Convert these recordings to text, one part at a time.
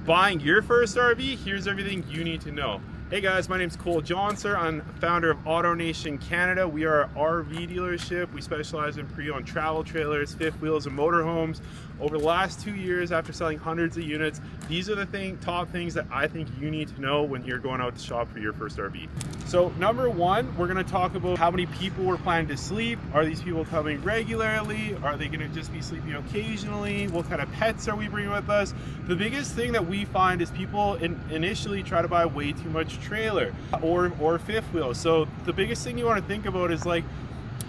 buying your first RV, here's everything you need to know. Hey guys, my name's Cole Johnson. I'm founder of AutoNation Canada. We are an RV dealership. We specialize in pre-owned travel trailers, fifth wheels, and motorhomes. Over the last 2 years, after selling hundreds of units, these are the top things that I think you need to know when you're going out to shop for your first RV. So number one, we're gonna talk about how many people we're planning to sleep. Are these people coming regularly? Are they gonna just be sleeping occasionally? What kind of pets are we bringing with us? The biggest thing that we find is people initially try to buy way too much trailer or fifth wheel. So the biggest thing you want to think about is like,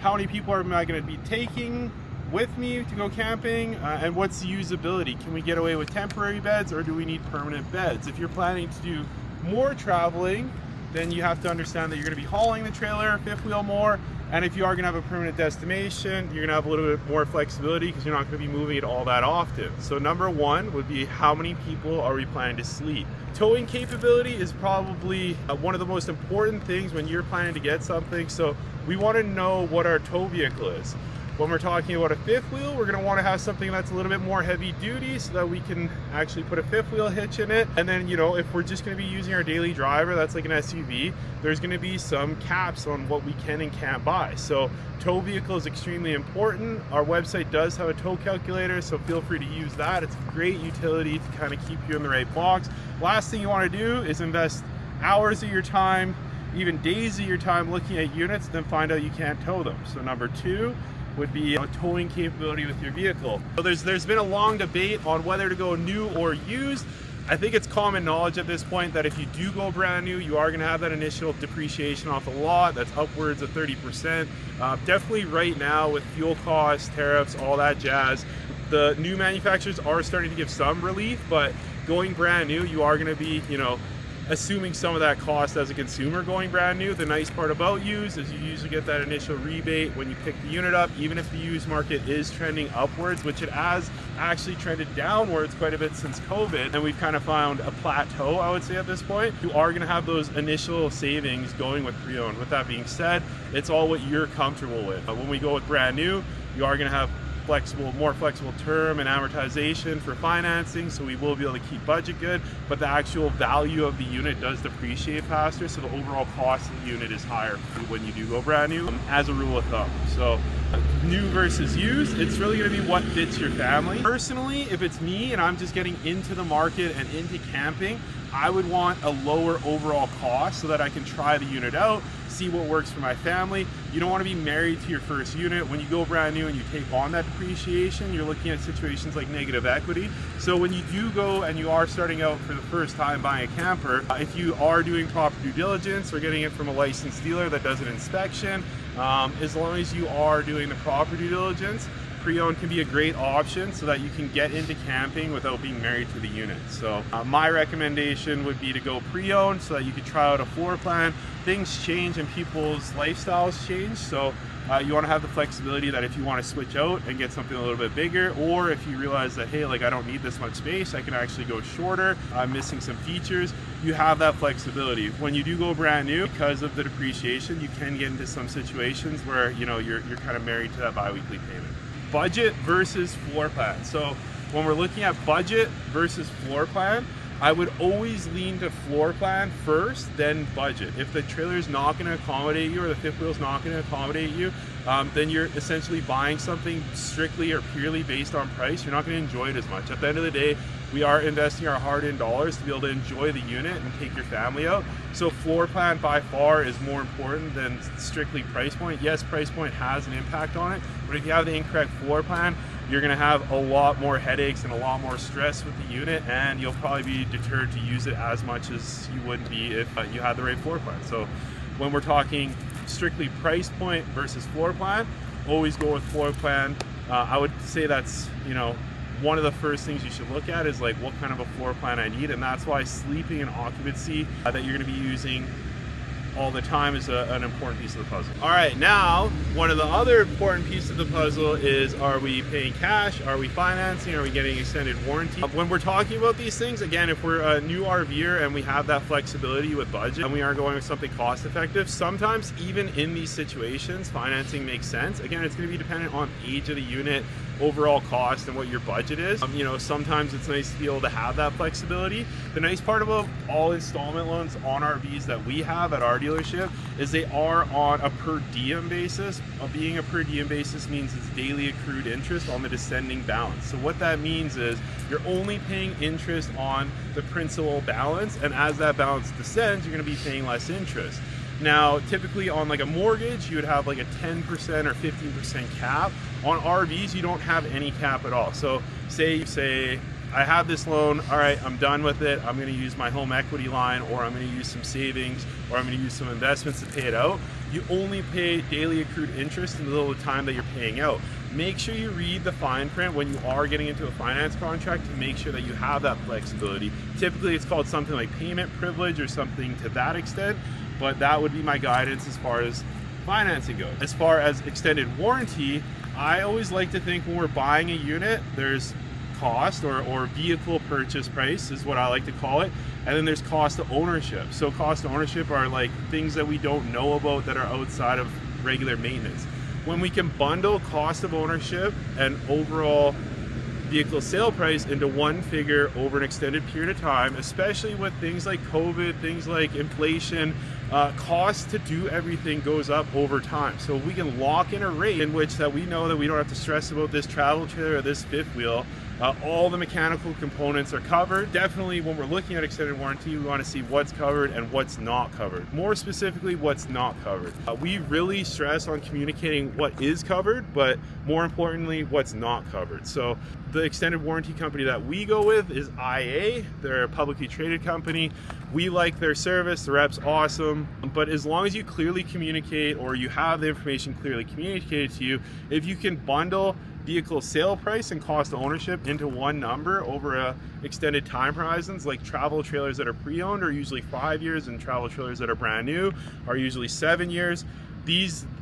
how many people am I going to be taking with me to go camping, and what's the usability? Can we get away with temporary beds, or do we need permanent beds? If you're planning to do more traveling, then you have to understand that you're going to be hauling the trailer, fifth wheel more. And if you are going to have a permanent destination, you're going to have a little bit more flexibility because you're not going to be moving it all that often. So number one would be, how many people are we planning to sleep? Towing capability is probably one of the most important things when you're planning to get something. So we want to know what our tow vehicle is. When we're talking about a fifth wheel, we're going to want to have something that's a little bit more heavy duty so that we can actually put a fifth wheel hitch in it. And then, you know, if we're just going to be using our daily driver, that's like an SUV, there's going to be some caps on what we can and can't buy. So tow vehicle is extremely important. Our website does have a tow calculator, so feel free to use that. It's a great utility to kind of keep you in the right box. Last thing you want to do is invest hours of your time, even days of your time looking at units, then find out you can't tow them. So number two would be a towing capability with your vehicle. So there's been a long debate on whether to go new or used. I think it's common knowledge at this point that if you do go brand new, you are going to have that initial depreciation off the lot that's upwards of 30%. Definitely right now with fuel costs, tariffs, all that jazz, the new manufacturers are starting to give some relief, but going brand new, you are going to be, you know, assuming some of that cost as a consumer going brand new. The nice part about used is you usually get that initial rebate when you pick the unit up, even if the used market is trending upwards, which it has actually trended downwards quite a bit since COVID, and we've kind of found a plateau, I would say, at this point. You are going to have those initial savings going with pre-owned. With that being said, it's all what you're comfortable with. When we go with brand new, you are going to have more flexible term and amortization for financing, so we will be able to keep budget good, but the actual value of the unit does depreciate faster, so the overall cost of the unit is higher when you do go brand new, as a rule of thumb. So new versus used, it's really going to be what fits your family. Personally, if it's me and I'm just getting into the market and into camping, I would want a lower overall cost so that I can try the unit out, see what works for my family. You don't want to be married to your first unit. When you go brand new and you take on that depreciation, you're looking at situations like negative equity. So when you do go and you are starting out for the first time buying a camper, if you are doing proper due diligence or getting it from a licensed dealer that does an inspection, as long as you are doing the proper due diligence, pre-owned can be a great option so that you can get into camping without being married to the unit. So my recommendation would be to go pre-owned so that you can try out a floor plan. Things change and people's lifestyles change, so you want to have the flexibility that if you want to switch out and get something a little bit bigger, or if you realize that, hey, like I don't need this much space, I can actually go shorter, I'm missing some features, you have that flexibility. When you do go brand new, because of the depreciation, you can get into some situations where, you know, you're kind of married to that bi-weekly payment. Budget versus floor plan. So when we're looking at budget versus floor plan, I would always lean to floor plan first, then budget. If the trailer is not going to accommodate you or the fifth wheel is not going to accommodate you, then you're essentially buying something strictly or purely based on price. You're not going to enjoy it as much. At the end of the day, we are investing our hard-earned dollars to be able to enjoy the unit and take your family out. So floor plan by far is more important than strictly price point. Yes, price point has an impact on it, but if you have the incorrect floor plan, you're going to have a lot more headaches and a lot more stress with the unit, and you'll probably be deterred to use it as much as you would be if you had the right floor plan. So when we're talking strictly price point versus floor plan, always go with floor plan. I would say that's, you know, one of the first things you should look at is like, what kind of a floor plan I need, and that's why sleeping and occupancy that you're going to be using all the time is an important piece of the puzzle. All right, now one of the other important pieces of the puzzle is, are we paying cash? Are we financing? Are we getting extended warranty? When we're talking about these things, again, if we're a new RVer and we have that flexibility with budget and we are going with something cost effective, sometimes even in these situations, financing makes sense. Again, it's going to be dependent on age of the unit, overall cost and what your budget is. You know, sometimes it's nice to be able to have that flexibility. The nice part about all installment loans on RVs that we have at our dealership is they are on a per diem basis. Being a per diem basis means it's daily accrued interest on the descending balance. So what that means is you're only paying interest on the principal balance, and as that balance descends, you're going to be paying less interest. Now, typically on like a mortgage, you would have like a 10% or 15% cap. On RVs, you don't have any cap at all. So say you say, I have this loan, all right, I'm done with it. I'm gonna use my home equity line, or I'm gonna use some savings, or I'm gonna use some investments to pay it out. You only pay daily accrued interest in the little time that you're paying out. Make sure you read the fine print when you are getting into a finance contract to make sure that you have that flexibility. Typically, it's called something like payment privilege or something to that extent, but that would be my guidance as far as financing goes. As far as extended warranty, I always like to think when we're buying a unit, there's cost or vehicle purchase price is what I like to call it, and then there's cost of ownership. So cost of ownership are like things that we don't know about that are outside of regular maintenance. When we can bundle cost of ownership and overall vehicle sale price into one figure over an extended period of time, especially with things like COVID, things like inflation, cost to do everything goes up over time. So if we can lock in a rate in which that we know that we don't have to stress about this travel trailer or this fifth wheel, all the mechanical components are covered. Definitely when we're looking at extended warranty, we want to see what's covered and what's not covered. More specifically, what's not covered. We really stress on communicating what is covered, but more importantly, what's not covered. So the extended warranty company that we go with is IA. They're a publicly traded company. We like their service, the rep's awesome, but as long as you clearly communicate or you have the information clearly communicated to you, if you can bundle vehicle sale price and cost of ownership into one number over a extended time horizons, like travel trailers that are pre-owned are usually 5 years and travel trailers that are brand new are usually 7 years.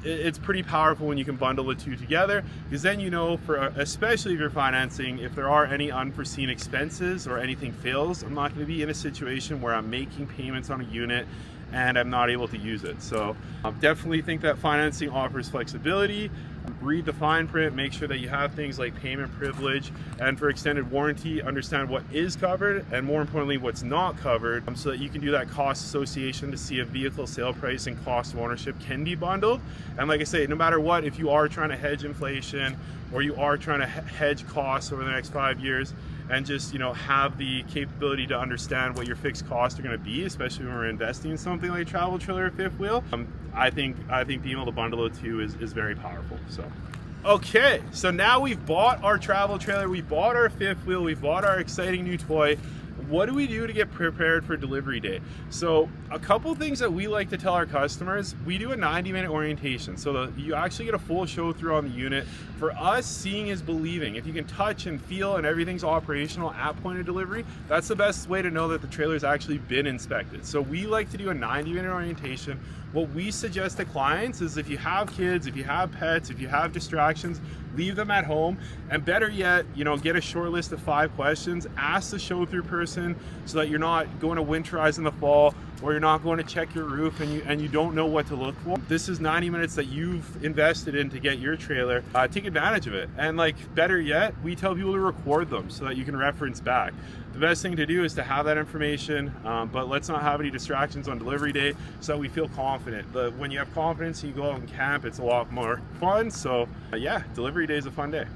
It's pretty powerful when you can bundle the two together, because then you know, for especially if you're financing, if there are any unforeseen expenses or anything fails, I'm not going to be in a situation where I'm making payments on a unit and I'm not able to use it. So I definitely think that financing offers flexibility. Read the fine print, make sure that you have things like payment privilege, and for extended warranty, understand what is covered and more importantly what's not covered, so that you can do that cost association to see if vehicle sale price and cost of ownership can be bundled. And like I say, no matter what, if you are trying to hedge inflation or you are trying to hedge costs over the next 5 years and just, you know, have the capability to understand what your fixed costs are going to be, especially when we're investing in something like a travel trailer or fifth wheel, I think being able to bundle the two is very powerful. So okay, so now we've bought our travel trailer, we bought our fifth wheel, we bought our exciting new toy. What do we do to get prepared for delivery day? So a couple things that we like to tell our customers, we do a 90-minute orientation so that you actually get a full show through on the unit. For us, seeing is believing. If you can touch and feel and everything's operational at point of delivery, that's the best way to know that the trailer's actually been inspected. So we like to do a 90-minute orientation. What we suggest to clients is if you have kids, if you have pets, if you have distractions, leave them at home, and better yet, you know, get a short list of 5 questions, ask the show through person so that you're not going to winterize in the fall or you're not going to check your roof and you don't know what to look for. This is 90 minutes that you've invested in to get your trailer. Take advantage of it. And like better yet, we tell people to record them so that you can reference back. The best thing to do is to have that information, but let's not have any distractions on delivery day so that we feel confident. When you have confidence and you go out and camp, it's a lot more fun. So yeah, delivery day is a fun day.